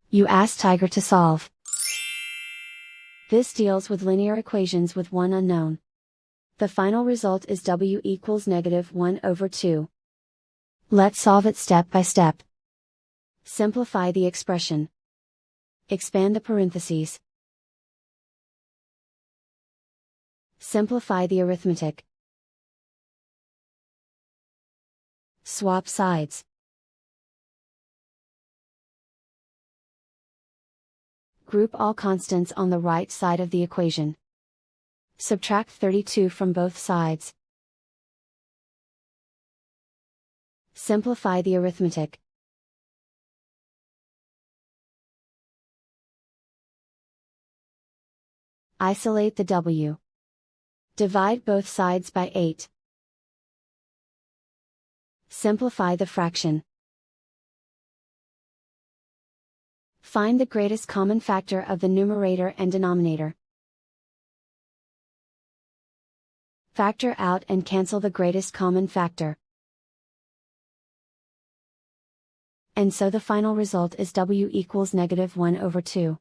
You ask Tiger to solve. This deals with linear equations with one unknown. The final result is w equals -1/2. Let's solve it step by step. Simplify the expression. Expand the parentheses. Simplify the arithmetic. Swap sides. Group all constants on the right side of the equation. Subtract 32 from both sides. Simplify the arithmetic. Isolate the w. Divide both sides by 8. Simplify the fraction. Find the greatest common factor of the numerator and denominator. Factor out and cancel the greatest common factor. And so the final result is w equals -1/2.